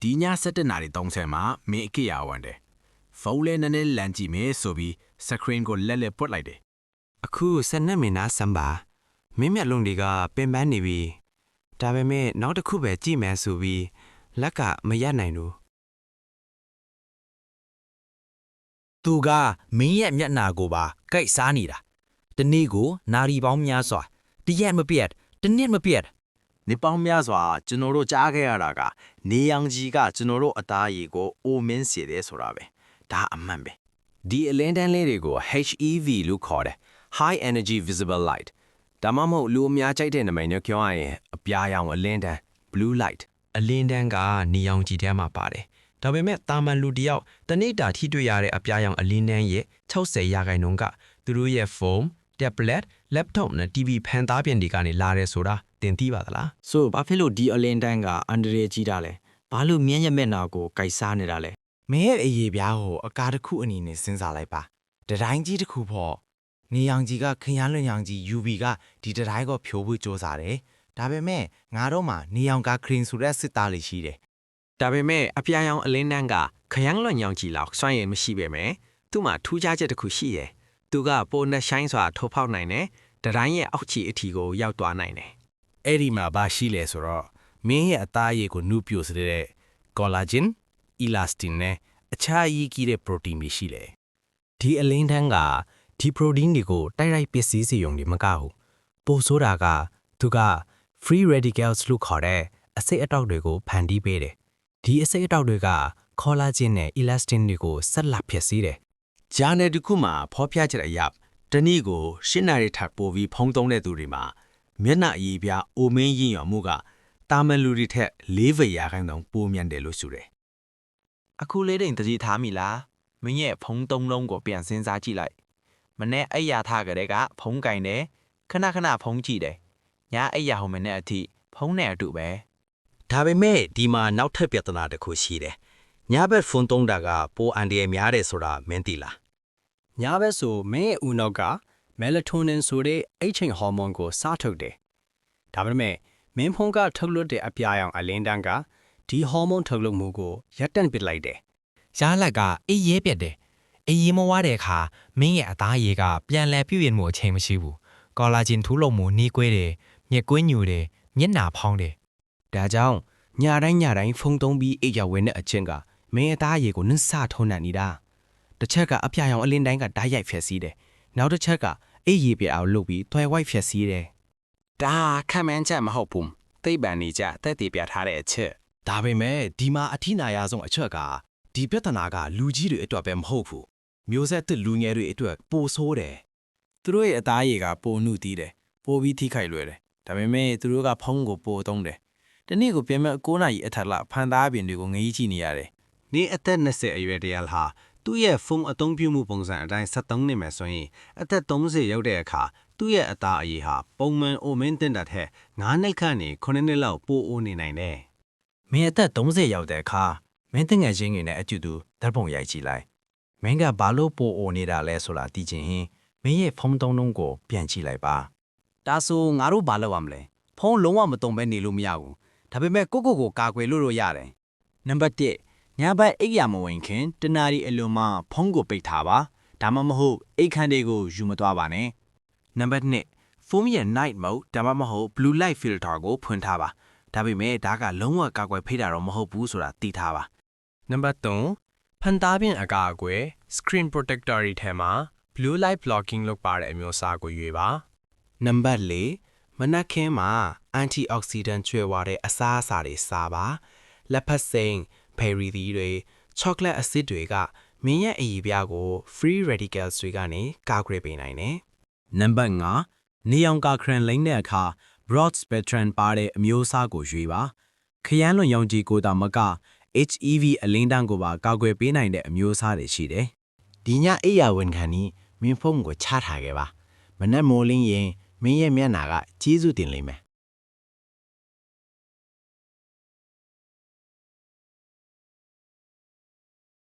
ဒီည7နာရီ30မှာမင်းအကိရဝန်တယ်ဖုန်းလေးနဲ့လမ်းကြည့်မယ်ဆိုပြီးစခရင်ကိုလက်လက်ပွတ်လိုက်တယ် အခု12မိနစ်စမ်းပါမင်းမျက်လုံးတွေကပင်ပန်းနေပြီဒါပေမဲ့နောက်တစ်ခုပဲကြည့်မယ်ဆိုပြီးလက်ကမရနိုင်ဘူး သူကမင်းရဲ့မျက်နှာကိုပါကိုက်စားနေတာတနေ့ကိုနာရီပေါင်းများစွာတရက်မပြတ်တနှစ်မပြတ် နေပေါင်းများစွာကျွန်တော်တို့ကြားခဲ့ရတာကနေရောင်ကြီးကကျွန်တော်တို့အသားရည်ကိုအိုမင်းစေတယ်ဆိုတာပဲဒါအမှန်ပဲ ဒီအလင်းတန်းလေးတွေကို HEV လို့ခေါ်တယ် High Energy Visible Light ဒါမှမဟုတ်လူအများကြိုက်တဲ့နာမည်နဲ့ပြောရရင်အပြာရောင်အလင်းတန်း Blue Light အလင်းတန်းကနေရောင်ခြည်ထဲမှာပါတယ်ဒါပေမဲ့တာမန်လူတယောက်တနေ့တာထိတွေ့ရတဲ့အပြာရောင်အလင်းတန်းရဲ့60%ကသူတို့ရဲ့ဖုန်း tablet laptop နဲ့ TV ဖန်သားပြင်တွေကနေလာရဲဆိုတာသင်သိပါသလား ဆိုဘာဖြစ်လို့ဒီအလင်းတန်းကအန်ဒရေကြီးတာလဲဘာလို့မြင်းရဲ့မျက်နှာကိုကိုက်စားနေတာလဲ မင်းရဲ့အရေးပြားကိုအကားတစ်ခုအနေနဲ့စဉ်းစားလိုက်ပါတတိုင်းကြီးတစ်ခုပေါ့နေရောင်ကြီးကခရမ်းလွန်ရောင်ကြီး UV ကဒီတတိုင်းကိုဖြိုးဖို့စ조사တယ်ဒါပေမဲ့ငါတို့မှာနေရောင်ကခရင်ဆိုတဲ့စစ်သားလေးရှိတယ် ဒါပေမဲ့အပြာရောင်အလင်းတန်းကခရမ်းလွန်ရောင်ကြည်လောက်စွမ်းရည်မရှိပေမဲ့သူ့မှာထူးခြားချက်တစ်ခုရှိတယ်သူကပိုနဲ့ရှိုင်းစွာထိုးဖောက်နိုင်တယ်တတိုင်းရဲ့အောက်ခြေအထီကိုရောက်သွားနိုင်တယ် အဲ့ဒီမှာဘာရှိလဲဆိုတော့မင်းရဲ့အသားရည်ကိုနုပြိုစေတဲ့ collagen elastin နဲ့အခြားအရေးကြီးတဲ့ protein တွေရှိတယ် ဒီအလင်းတန်းကဒီ protein တွေကိုတိုက်ရိုက်ပစ္စည်းစီယုံတွေမကဘူးပိုဆိုးတာကသူက free radicals လို့ခေါ်တဲ့အဆိပ်အတောက်တွေကိုဖန်တီးပေးတယ်ဒီအဆိပ်အတောက်တွေက collagen နဲ့ elastin တွေကိုဆက်လက်ဖြစ်စေတယ် ဂျာနယ်တစ်ခုမှာဖော်ပြချက်အရတနေ့ကို10နာရီထပ်ပို့ပြီးဖုံးသုံးတဲ့သူတွေမှာမျက်နှာအည်ပြားအိုမင်းရင်ရော်မှုကတာမန်လူတွေထက်4%ပိုမြန်တယ်လို့ဆိုတယ် အခုလေးတိမ်တကြီးထားမိလားမင်းရဲ့ဖုံးသုံးလုံးကိုပြန်စဉ်းစားကြည့်လိုက်မနေ့အိယာထားကြတဲ့ကဖုံးကင်တယ်ခဏဖုံးကြည့်တယ်ညအိယာဟိုမနဲ့အထိဖုံးနဲ့အတူပဲ ဒါပေမဲ့ဒီမှာနောက်ထပ်ပြဿနာတစ်ခုရှိတယ်ညဘက်ဖုန်းသုံးတာကပိုအန်ဒီရများတယ်ဆိုတာမင်းသိလား ညဘက်ဆိုမင်းရဲ့ဦးနောက်က melatonin ဆိုတဲ့အချိန်ဟော်မုန်းကိုစထုတ်တယ်။ဒါပေမဲ့မင်းဖုန်းကထုတ်လွှတ်တဲ့အပြာရောင်အလင်းတန်းကဒီဟော်မုန်းထုတ်လွှတ်မှုကိုရပ်တန့်ပစ်လိုက်တယ် ရလက်ကအေးရဲပြတ်တယ်အေးရဲမဝတဲ့အခါမင်းရဲ့အသားရည်ကပြန်လဲပြည့်ရင်မှုအချိန်မရှိဘူးကောလာဂျင်ထူးလုံးမှုနှီးကွေးတယ်မျက်ကွင်းညူတယ်မျက်နှာဖောင်းတယ် ဒါကြောင့်ညတိုင်းဖုန်းသုံးပြီးအိပ်ရဝင်တဲ့အချင်းကမင်းအသားရည်ကိုနှစထုံးနှံ့နေတာတစ်ချက်ကအပြာရောင်အလင်းတိုင်းကဓာတ်ရိုက်ဖျက်ဆီးတယ်နောက်တစ်ချက်ကအေးရည်ပြအောင်လုပ်ပြီးထွဲဝိုက်ဖျက်ဆီးတယ် ဒါခံမှန်းချက်မဟုတ်ဘူးသိပ္ပံနေကြတက်တည်ပြထားတဲ့အချက် ဒါပေမဲ့ဒီမှာအထိနာရဆုံးအချက်ကဒီပြဿနာကလူကြီးတွေအတွက်ပဲမဟုတ်ဘူးမျိုးဆက်သစ်လူငယ်တွေအတွက်ပိုဆိုးတယ် သူတို့ရဲ့အသားရည်ကပိုနှုတီးတယ်ပိုပြီးထိခိုက်လွယ်တယ်ဒါပေမဲ့သူတို့ကဖုန်းကိုပိုသုံးတယ်တနေ့ကိုပြန်မဲ့9နာရီအထက်လောက်ဖန်သားပြင်တွေကိုငရေးကြည့်နေရတယ် နေအသက်20အရွယ်တရဟာသူ့ရဲ့ဖုန်းအသုံးပြုမှုပုံစံအတိုင်း73နှစ်မယ်ဆိုရင်အသက်30ရောက်တဲ့အခါသူ့ရဲ့အသားအရည်ဟာပုံမှန်အိုမင်းတင်တဲ့ထက်9နှစ်ခန့်နေ9နှစ်လောက်ပိုအိုနေနိုင်တယ် မင်းအသက်30ရောက်တဲ့အခါမင်းတငယ်ချင်းတွေနဲ့အတူတူဓာတ်ပုံရိုက်ကြည့်လိုက်မင်းကဘာလို့ပိုအိုနေတာလဲဆိုတာသိချင်ရင်မင်းရဲ့ဖုန်းသုံးလုံးကိုပြန်ကြည့်လိုက်ပါ ဒါဆိုငါတို့ဘာလုပ်ရမလဲဖုံးလုံးဝမတုံပဲနေလို့မရဘူးဒါပေမဲ့ကိုကာကွယ်လို့ရတယ်နံပါတ်1ညဘက်အိပ်ရမဝင်ခင်တနာရီအလွန်မှဖုံးကိုပိတ်ထားပါဒါမှမဟုတ်အိတ်ခမ်းတွေကိုယူမသွားပါနဲ့နံပါတ်2ဖုန်းရဲ့ night mode ဒါမှမဟုတ် blue light filter ကိုဖွင့်ထားပါဒါပေမဲ့ဒါကလုံးဝကာကွယ်ဖိတာတော့မဟုတ်ဘူးဆိုတာသိထားပါ နံပါတ်3ဖန်သားပြင်အကာအကွယ် screen protector တွေထဲမှာ blue light blocking လုပ်ပါတဲ့အမျိုးအစားကိုရွေးပါ နံပါတ်4မနက်ခင်းမှာ antioxidant ကျွဲဝါတဲ့အစားအစာတွေစားပါလက်ဖက်စိမ်းဘယ်ရီသီးတွေ chocolate acid တွေကမင်းရဲ့အရည်ပြားကို free radicals တွေကနေကာကွယ်ပေးနိုင်တယ် နံပါတ်5နေအောင်ကာခရန်လိမ့်တဲ့အခါ broad spectrum ပါတဲ့အမျိုးအစားကိုရွေးပါခရမ်းလွန်ရောင်ကြီးကိုတာမက HEV အလင်းတန်းကိုပါကာကွယ်ပေးနိုင်တဲ့အမျိုးအစားတွေရှိတယ်ဒီညအိယာဝန်ခံနီမင်းဖုန်းကိုချထားခဲ့ပါမနက်မိုးလင်းရင်မင်းရဲ့မျက်နှာကကျေးဇူးတင်လိမ့်မယ်